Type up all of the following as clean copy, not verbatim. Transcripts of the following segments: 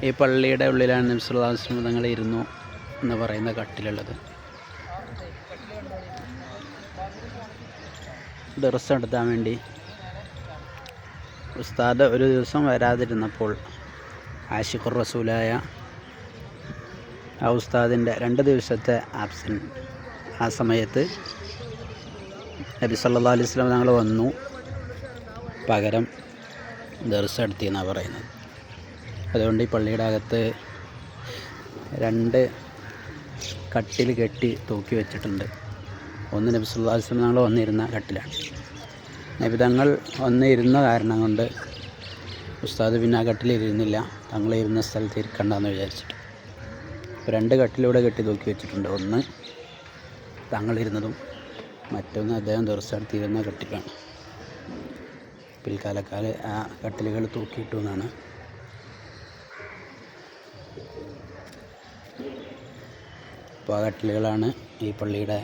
ഈ പള്ളിയുടെ ഉള്ളിലാണ് നബി സല്ലല്ലാഹു അലൈഹി വസല്ലം തങ്ങൾ ഇരുന്നു എന്ന് പറയുന്ന കട്ടിലുള്ളത്. ദർസ് നടത്താൻ വേണ്ടി ഉസ്താദ് ഒരു ദിവസം വരാതിരുന്നപ്പോൾ ആശിഖുർ റസൂലായ ആ ഉസ്താദിൻ്റെ 2 ദിവസത്തെ ആ സമയത്ത് നബി സല്ലല്ലാഹു അലൈഹി വസല്ലം തങ്ങൾ വന്നു, പകരം ദർസ് നടത്തി എന്നാണ് പറയുന്നത്. അതുകൊണ്ട് ഈ പള്ളിയുടെ അകത്ത് 2 കട്ടിൽ കെട്ടി തൂക്കി വെച്ചിട്ടുണ്ട്. ഒന്ന് നബി സല്ലല്ലാഹു അലൈഹി വസല്ലം തങ്ങൾ വന്നിരുന്ന കട്ടിലാണ്. നബി തങ്ങൾ വന്നിരുന്ന കാരണം കൊണ്ട് ഉസ്താദ് പിന്നെ ആ കട്ടിലിരുന്നില്ല, തങ്ങളിരുന്ന സ്ഥലത്ത് ഇരിക്കണ്ടെന്ന് വിചാരിച്ചിട്ട് 2 കട്ടിലൂടെ കെട്ടി തൂക്കി വെച്ചിട്ടുണ്ട്. ഒന്ന് തങ്ങളിരുന്നതും മറ്റൊന്ന് അദ്ദേഹം ദർസ് നടത്തിയിരുന്ന കട്ടിലാണ്. പിൽക്കാലക്കാലം ആ കട്ടിലുകൾ തൂക്കിയിട്ടു എന്നാണ്. അപ്പോൾ ആ കട്ടിലുകളാണ് ഈ പള്ളിയുടെ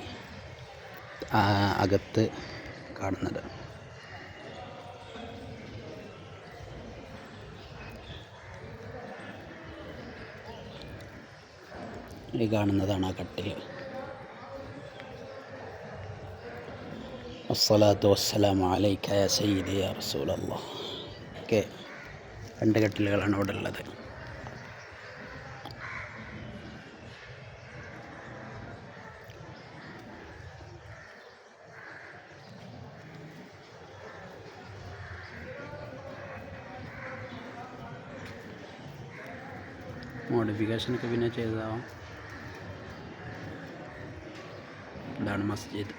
അകത്ത് കാണുന്നത്. ഈ കാണുന്നതാണ് ആ കട്ടിൽ. അസ്സലാത്തു വസ്സലാമു അലൈക യാ സയ്യിദി യാ റസൂലല്ലാഹ്. ഓക്കെ, 2 കട്ടിലുകളാണ് ഇവിടെ ഉള്ളത്. മോഡിഫിക്കേഷനൊക്കെ പിന്നെ ചെയ്തതാവാം. ഇതാണ് മസ്ജിദ്.